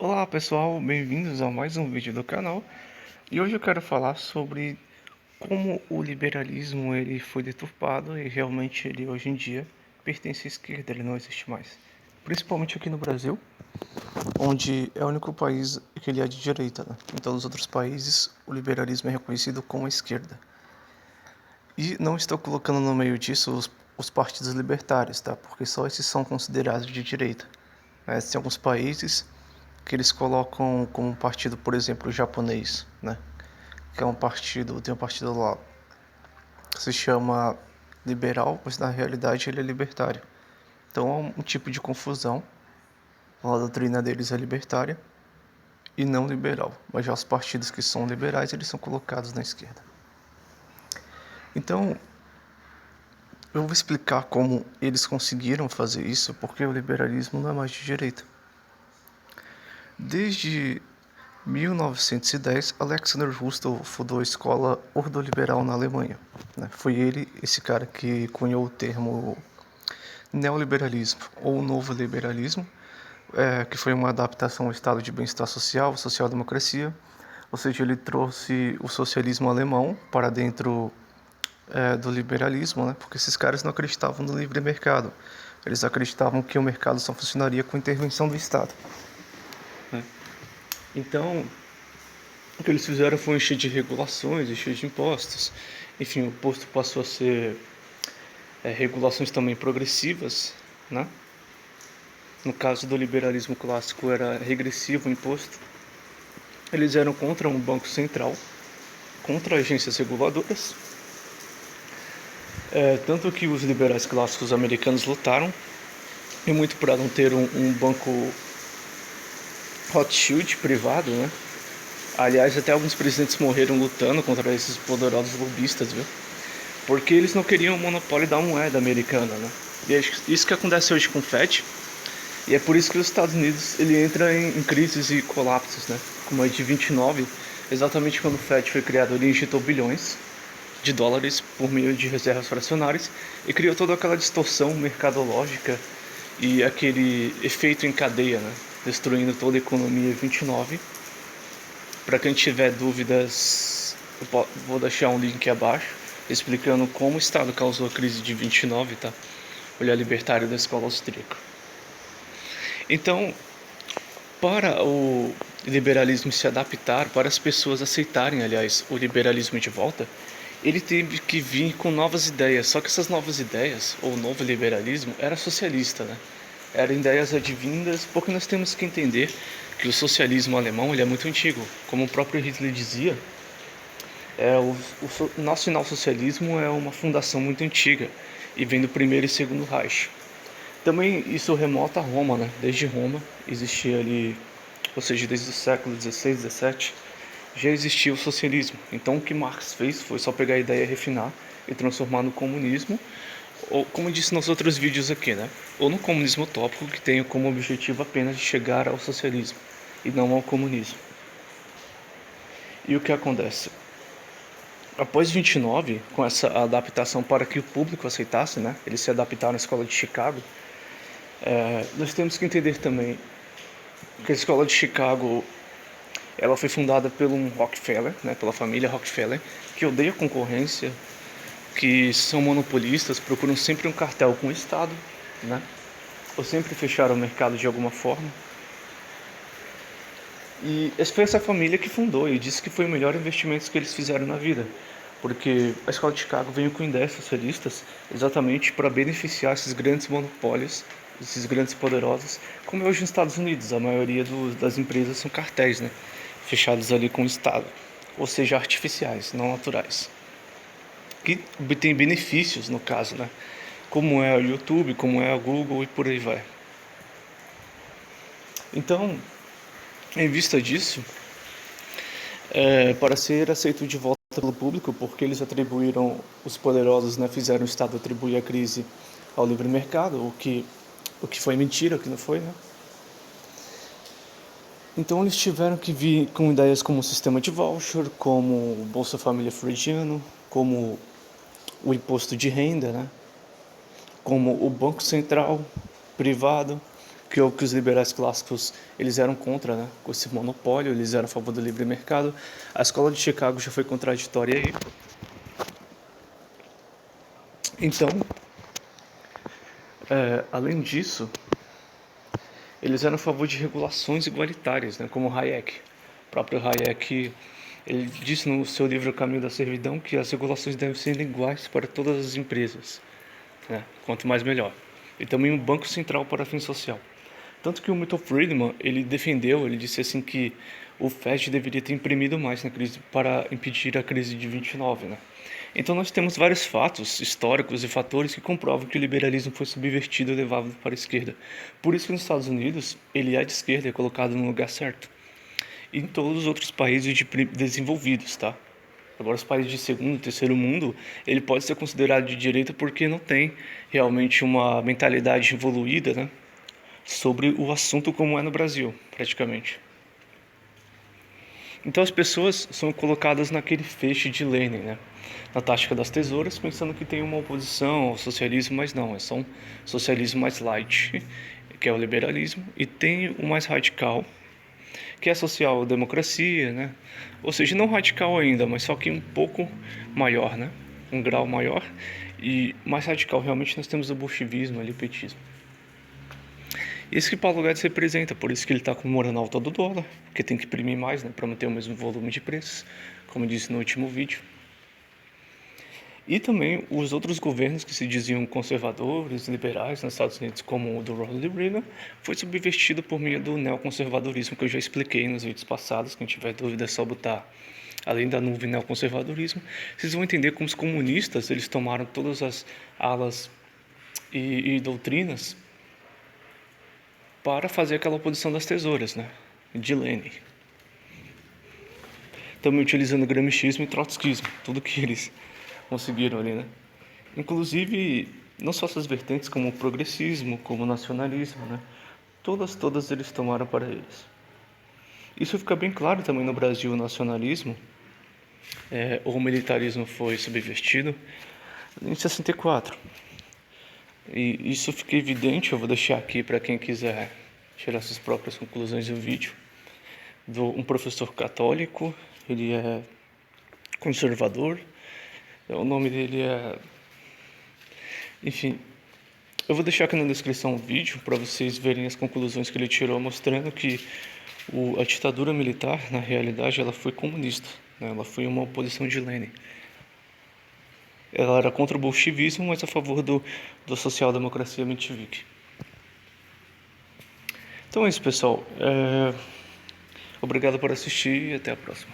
Olá pessoal, bem-vindos a mais um vídeo do canal. E hoje eu quero falar sobre como o liberalismo ele foi deturpado e realmente ele hoje em dia pertence à esquerda, ele não existe mais. Principalmente aqui no Brasil, onde é o único país que ele é de direita, né? Em todos os outros países o liberalismo é reconhecido como a esquerda. E não estou colocando no meio disso os partidos libertários, tá? Porque só esses são considerados de direita. Tem alguns países que eles colocam como um partido, por exemplo, o japonês, né? Que é um partido, tem um partido lá que se chama liberal, mas na realidade ele é libertário. Então é um tipo de confusão. A doutrina deles é libertária e não liberal, mas já os partidos que são liberais, eles são colocados na esquerda. Então, eu vou explicar como eles conseguiram fazer isso, porque o liberalismo não é mais de direita. Desde 1910, Alexander Russell fundou a escola ordoliberal na Alemanha. Foi ele, esse cara, que cunhou o termo neoliberalismo ou novo liberalismo, que foi uma adaptação ao estado de bem-estar social, social-democracia. Ou seja, ele trouxe o socialismo alemão para dentro do liberalismo, né? Porque esses caras não acreditavam no livre mercado. Eles acreditavam que o mercado só funcionaria com intervenção do Estado. Então, o que eles fizeram foi encher de regulações, encher de impostos. Enfim, o imposto passou a ser regulações também progressivas, né? No caso do liberalismo clássico era regressivo o imposto. Eles eram contra um banco central, contra agências reguladoras. Tanto que os liberais clássicos americanos lutaram, e muito para não ter um banco Rothschild privado, né? Aliás, até alguns presidentes morreram lutando contra esses poderosos lobistas, viu? Porque eles não queriam o monopólio da moeda americana, né? E é isso que acontece hoje com o FED, e é por isso que os Estados Unidos ele entra em crises e colapsos, né? Como é de 29, exatamente quando o FED foi criado, ele injetou bilhões de dólares por meio de reservas fracionárias e criou toda aquela distorção mercadológica e aquele efeito em cadeia, né? Destruindo toda a economia em 29. Para quem tiver dúvidas, eu vou deixar um link abaixo explicando como o Estado causou a crise de 29, tá? Olhar libertário da escola austríaca. Então, para o liberalismo se adaptar, para as pessoas aceitarem, aliás, o liberalismo de volta, ele teve que vir com novas ideias. Só que essas novas ideias, ou novo liberalismo, era socialista, né? Eram ideias advindas, porque nós temos que entender que o socialismo alemão ele é muito antigo. Como o próprio Hitler dizia, o nacionalsocialismo é uma fundação muito antiga e vem do primeiro e segundo Reich. Também isso remota a Roma, né? Desde Roma existia ali, ou seja, desde o século XVI, XVII, já existia o socialismo. Então o que Marx fez foi só pegar a ideia, refinar e transformar no comunismo, ou como eu disse nos outros vídeos aqui, né? Ou no comunismo utópico, que tem como objetivo apenas de chegar ao socialismo e não ao comunismo. E o que acontece? Após 29, com essa adaptação para que o público aceitasse, né? Eles se adaptaram à escola de Chicago. Nós temos que entender também que a escola de Chicago ela foi fundada pelo Rockefeller, né? Pela família Rockefeller, que odeia concorrência, que são monopolistas, procuram sempre um cartel com o Estado, né? Ou sempre fecharam o mercado de alguma forma. E foi essa família que fundou e disse que foi o melhor investimento que eles fizeram na vida. Porque a escola de Chicago veio com ideias socialistas exatamente para beneficiar esses grandes monopólios, esses grandes poderosos, como é hoje nos Estados Unidos. A maioria das empresas são cartéis, né? Fechados ali com o Estado. Ou seja, artificiais, não naturais. Que tem benefícios no caso, né? Como é o YouTube, como é a Google e por aí vai. Então, em vista disso, para ser aceito de volta pelo público, porque eles atribuíram, os poderosos, né, fizeram o Estado atribuir a crise ao livre mercado, o que foi mentira, o que não foi, né? Então eles tiveram que vir com ideias como o sistema de voucher, como o Bolsa Família freudiano, como o imposto de renda, né? Como o Banco Central privado, que é o que os liberais clássicos eles eram contra, né? Com esse monopólio, eles eram a favor do livre mercado. A escola de Chicago já foi contraditória aí. Então, além disso, eles eram a favor de regulações igualitárias, né? Como Hayek. O próprio Hayek ele disse no seu livro O Caminho da Servidão que as regulações devem ser iguais para todas as empresas, né? Quanto mais melhor. E também um banco central para fim social. Tanto que o Milton Friedman, ele defendeu, ele disse assim que o Fed deveria ter imprimido mais na crise para impedir a crise de 29, né? Então nós temos vários fatos históricos e fatores que comprovam que o liberalismo foi subvertido e levado para a esquerda. Por isso que nos Estados Unidos ele é de esquerda, é colocado no lugar certo. E em todos os outros países desenvolvidos, tá? Agora os países de segundo, terceiro mundo, ele pode ser considerado de direita porque não tem realmente uma mentalidade evoluída, né? Sobre o assunto como é no Brasil, praticamente. Então as pessoas são colocadas naquele feixe de Lenin, né? Na tática das tesouras, pensando que tem uma oposição ao socialismo, mas não, é só um socialismo mais light, que é o liberalismo, e tem o mais radical, que é a social-democracia, né? Ou seja, não radical ainda, mas só que um pouco maior, né? Um grau maior, e mais radical realmente nós temos o bolchevismo ali, o petismo. Isso que Paulo Guedes representa, por isso que ele está comemorando a alta do dólar, porque tem que imprimir mais, né, para manter o mesmo volume de preços, como eu disse no último vídeo. E também os outros governos que se diziam conservadores, liberais nos Estados Unidos, como o do Ronald Reagan, foi subvertido por meio do neoconservadorismo, que eu já expliquei nos vídeos passados. Quem tiver dúvida é só botar, além da nuvem neoconservadorismo. Vocês vão entender como os comunistas eles tomaram todas as alas e doutrinas para fazer aquela oposição das tesouras, né, de Lenin. Também utilizando gramscismo e trotskismo, tudo que eles conseguiram ali, né. Inclusive, não só essas vertentes, como o progressismo, como o nacionalismo, né, todas eles tomaram para eles. Isso fica bem claro também no Brasil, o nacionalismo, o militarismo foi subvertido em 64. E isso fica evidente, eu vou deixar aqui para quem quiser tirar suas próprias conclusões do vídeo. Um professor católico, ele é conservador, o nome dele é... Enfim, eu vou deixar aqui na descrição o vídeo para vocês verem as conclusões que ele tirou, mostrando que a ditadura militar, na realidade, ela foi comunista, né? Ela foi uma oposição de Lenin. Ela era contra o bolchevismo, mas a favor da social-democracia menchevique. Então é isso, pessoal. Obrigado por assistir e até a próxima.